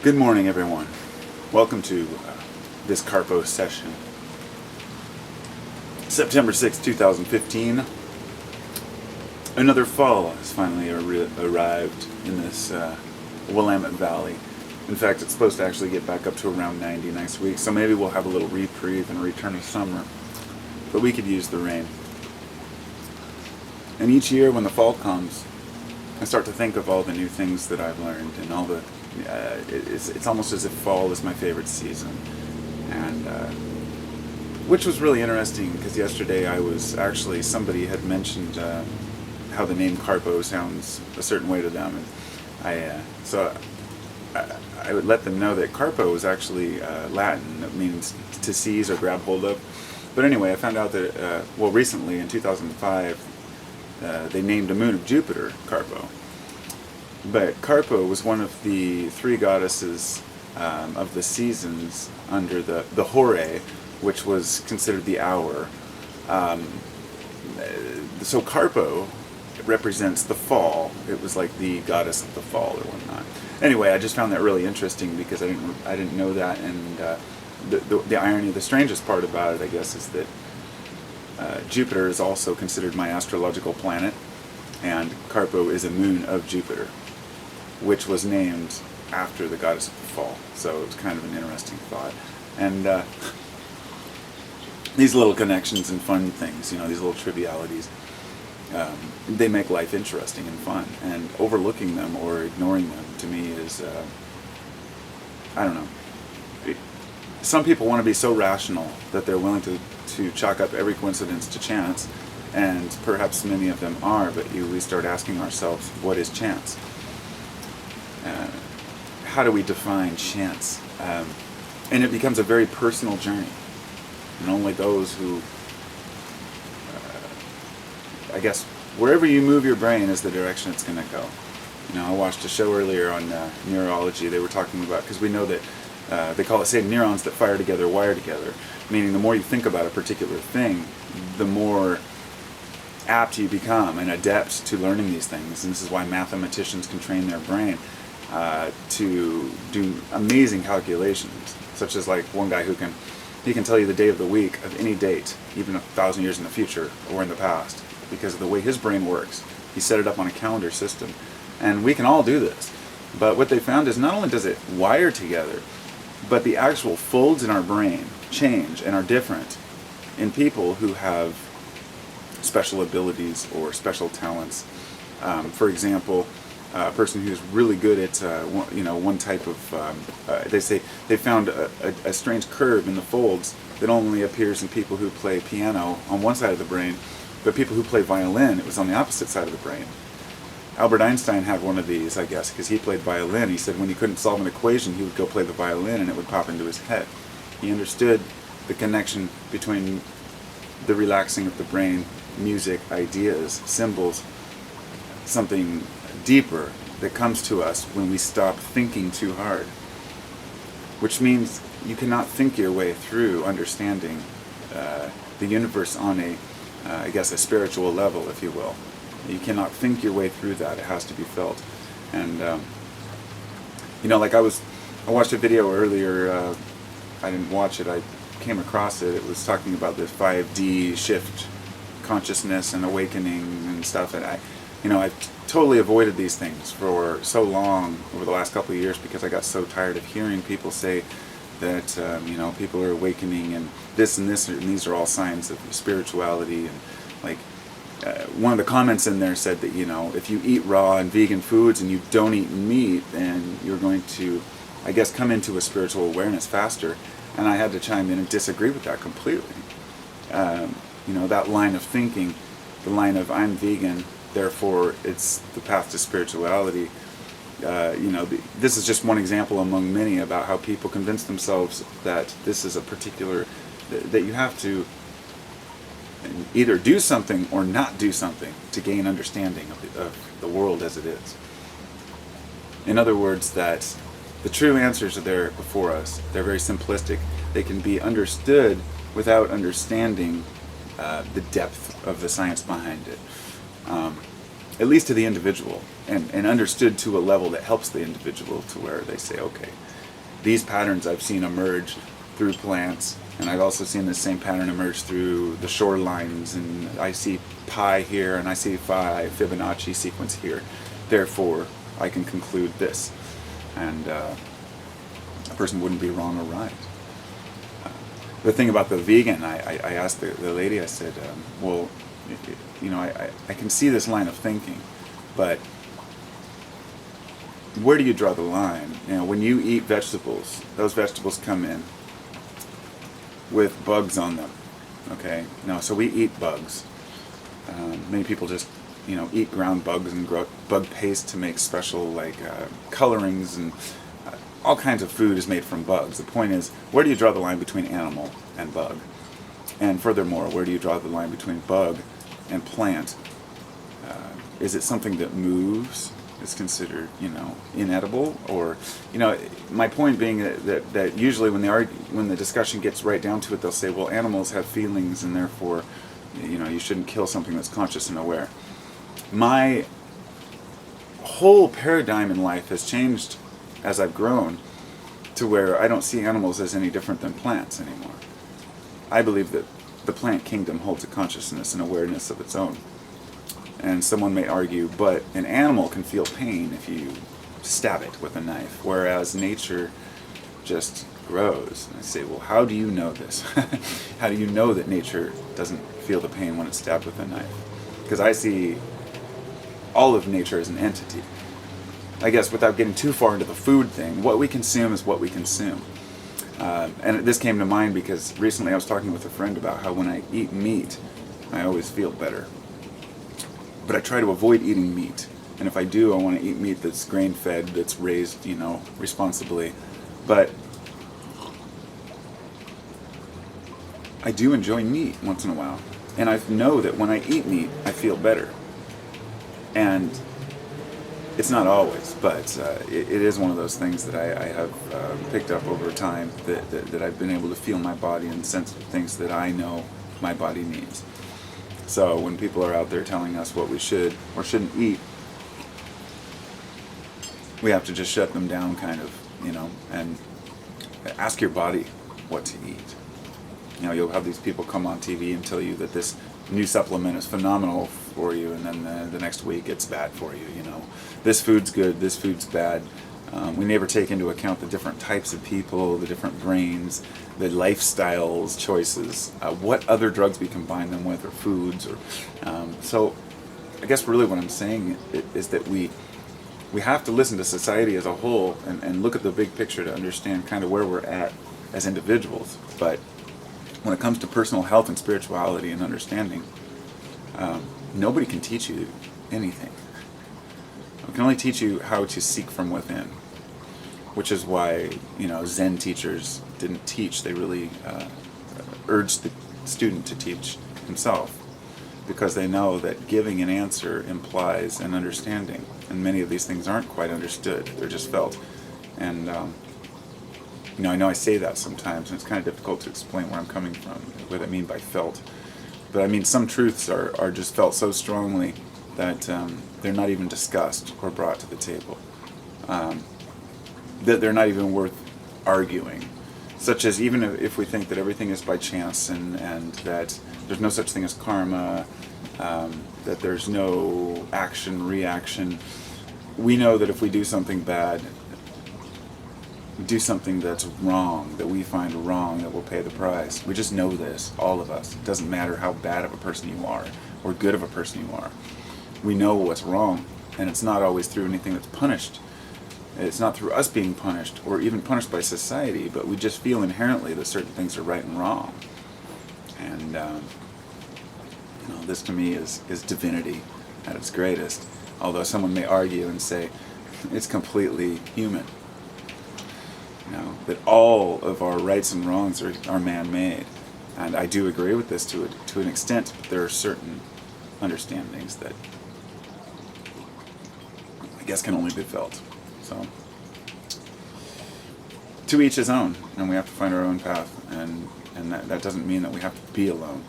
Good morning, everyone. Welcome to this Carbo session. September 6, 2015. Another fall has finally arrived in this Willamette Valley. In fact, it's supposed to actually get back up to around 90 next week, so maybe we'll have a little reprieve and a return of summer. But we could use the rain. And each year when the fall comes, I start to think of all the new things that I've learned and all the it's almost as if fall is my favorite season, and which was really interesting because yesterday somebody had mentioned how the name Carbo sounds a certain way to them, and I would let them know that Carbo is actually Latin. It means to seize or grab hold of. But anyway, I found out that recently in 2005 they named a moon of Jupiter Carbo. But Carbo was one of the three goddesses of the seasons under the Hore, which was considered the hour. So Carbo represents the fall. It was like the goddess of the fall or whatnot. Anyway, I just found that really interesting because I didn't know that, and the irony, the strangest part about it, I guess, is that Jupiter is also considered my astrological planet, and Carbo is a moon of Jupiter, which was named after the goddess of the fall. So it's kind of an interesting thought. And these little connections and fun things, these little trivialities, they make life interesting and fun. And overlooking them or ignoring them, to me, is, I don't know. Some people want to be so rational that they're willing to chalk up every coincidence to chance, and perhaps many of them are, but we start asking ourselves, what is chance? How do we define chance? And it becomes a very personal journey. And only those who, I guess, wherever you move your brain is the direction it's going to go. I watched a show earlier on neurology. They were talking about, because we know that they call it, say, neurons that fire together wire together, meaning the more you think about a particular thing, the more apt you become and adept to learning these things. And this is why mathematicians can train their brain to do amazing calculations, such as like one guy who can tell you the day of the week of any date, even 1,000 years in the future or in the past, because of the way his brain works. He set it up on a calendar system, and we can all do this. But what they found is not only does it wire together, but the actual folds in our brain change and are different in people who have special abilities or special talents. For example, a person who's really good at one type of they say they found a strange curve in the folds that only appears in people who play piano on one side of the brain, but people who play violin, it was on the opposite side of the brain. Albert Einstein had one of these, I guess, because he played violin. He said when he couldn't solve an equation, he would go play the violin and it would pop into his head. He understood the connection between the relaxing of the brain, music, ideas, symbols, something deeper that comes to us when we stop thinking too hard. Which means you cannot think your way through understanding the universe on a spiritual level, if you will. You cannot think your way through that. It has to be felt. And I watched a video earlier. I didn't watch it. I came across it. It was talking about this 5D shift consciousness and awakening and stuff. And I've totally avoided these things for so long over the last couple of years because I got so tired of hearing people say that people are awakening and this and these are all signs of spirituality. And one of the comments in there said that if you eat raw and vegan foods and you don't eat meat, then you're going to, I guess, come into a spiritual awareness faster. And I had to chime in and disagree with that completely. That line of thinking, the line of I'm vegan, therefore it's the path to spirituality. This is just one example among many about how people convince themselves that this is a particular, that you have to either do something or not do something to gain understanding of the world as it is. In other words, that the true answers are there before us. They're very simplistic. They can be understood without understanding the depth of the science behind it. At least to the individual, and understood to a level that helps the individual to where they say, okay, these patterns I've seen emerge through plants, and I've also seen the same pattern emerge through the shorelines, and I see pi here, and I see phi Fibonacci sequence here. Therefore, I can conclude this. And a person wouldn't be wrong or right. The thing about the vegan, I asked the lady, I said, well, you know, I can see this line of thinking, but where do you draw the line? You know, when you eat vegetables, those vegetables come in with bugs on them, okay? No, so we eat bugs. Many people just, you know, eat ground bugs and bug paste to make special, like, colorings, and all kinds of food is made from bugs. The point is, where do you draw the line between animal and bug? And furthermore, where do you draw the line between bug and plant? Is it something that moves, is considered, you know, inedible? Or, you know, my point being that usually when the discussion gets right down to it, they'll say, well, animals have feelings, and therefore, you know, you shouldn't kill something that's conscious and aware. My whole paradigm in life has changed as I've grown to where I don't see animals as any different than plants anymore. I believe that the plant kingdom holds a consciousness and awareness of its own. And someone may argue, but an animal can feel pain if you stab it with a knife, whereas nature just grows. And I say, well, how do you know this? How do you know that nature doesn't feel the pain when it's stabbed with a knife? Because I see all of nature as an entity. I guess without getting too far into the food thing, what we consume is what we consume. And this came to mind because recently I was talking with a friend about how when I eat meat, I always feel better. But I try to avoid eating meat. And if I do, I want to eat meat that's grain-fed, that's raised, you know, responsibly. But I do enjoy meat once in a while. And I know that when I eat meat, I feel better. And it's not always, but it is one of those things that I have picked up over time, that I've been able to feel my body and sense things that I know my body needs. So when people are out there telling us what we should or shouldn't eat, we have to just shut them down, kind of, you know, and ask your body what to eat. You know, you'll have these people come on TV and tell you that this new supplement is phenomenal for you, and then the next week it's bad for you, you know. This food's good, this food's bad. We never take into account the different types of people, the different brains, the lifestyles, choices, what other drugs we combine them with, or foods. Or so I guess really what I'm saying is that we have to listen to society as a whole and look at the big picture to understand kind of where we're at as individuals. But when it comes to personal health and spirituality and understanding, nobody can teach you anything. We can only teach you how to seek from within, which is why, you know, Zen teachers didn't teach. They really urged the student to teach himself, because they know that giving an answer implies an understanding, and many of these things aren't quite understood. They're just felt. And you know, I know I say that sometimes, and it's kind of difficult to explain where I'm coming from, what I mean by felt. But I mean, some truths are just felt so strongly that they're not even discussed or brought to the table. That they're not even worth arguing. Such as, even if we think that everything is by chance, and that there's no such thing as karma, that there's no action, reaction, we know that if we do something bad, do something that's wrong, that we find wrong, that we'll pay the price. We just know this, all of us. It doesn't matter how bad of a person you are, or good of a person you are. We know what's wrong, and it's not always through anything that's punished. It's not through us being punished, or even punished by society, but we just feel inherently that certain things are right and wrong. And you know, this to me is divinity at its greatest. Although someone may argue and say it's completely human. You know, that all of our rights and wrongs are man-made. And I do agree with this to an extent, but there are certain understandings that I guess can only be felt. So, to each his own, and we have to find our own path, and that doesn't mean that we have to be alone.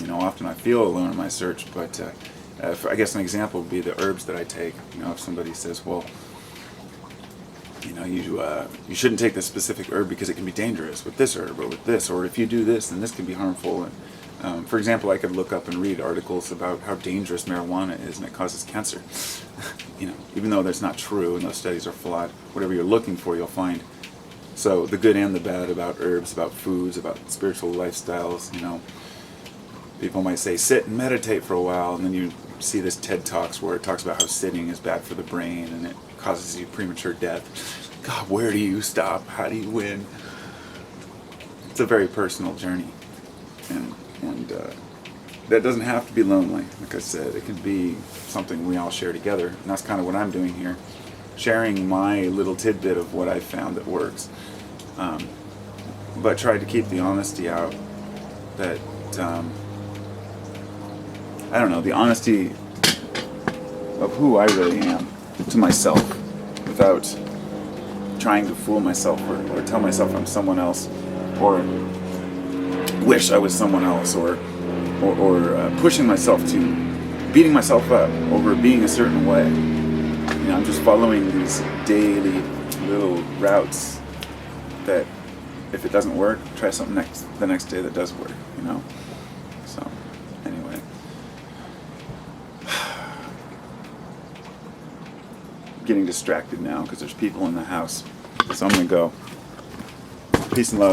You know, often I feel alone in my search, but I guess an example would be the herbs that I take. You know, if somebody says, well, you shouldn't take this specific herb because it can be dangerous with this herb or with this, or if you do this, then this can be harmful. And for example, I could look up and read articles about how dangerous marijuana is and it causes cancer. Even though that's not true and those studies are flawed, whatever you're looking for, you'll find. So the good and the bad about herbs, about foods, about spiritual lifestyles. People might say sit and meditate for a while, and then you see this TED Talks where it talks about how sitting is bad for the brain and it causes you premature death. God, where do you stop? How do you win? It's a very personal journey, and that doesn't have to be lonely. Like I said, it can be something we all share together, and that's kind of what I'm doing here, sharing my little tidbit of what I've found that works, but try to keep the honesty out. That I don't know, the honesty of who I really am to myself, without trying to fool myself or tell myself I'm someone else, or wish I was someone else, or pushing myself to beating myself up over being a certain way. I'm just following these daily little routes that if it doesn't work, try something the next day that does work. So anyway, getting distracted now because there's people in the house, so I'm gonna go. Peace and love.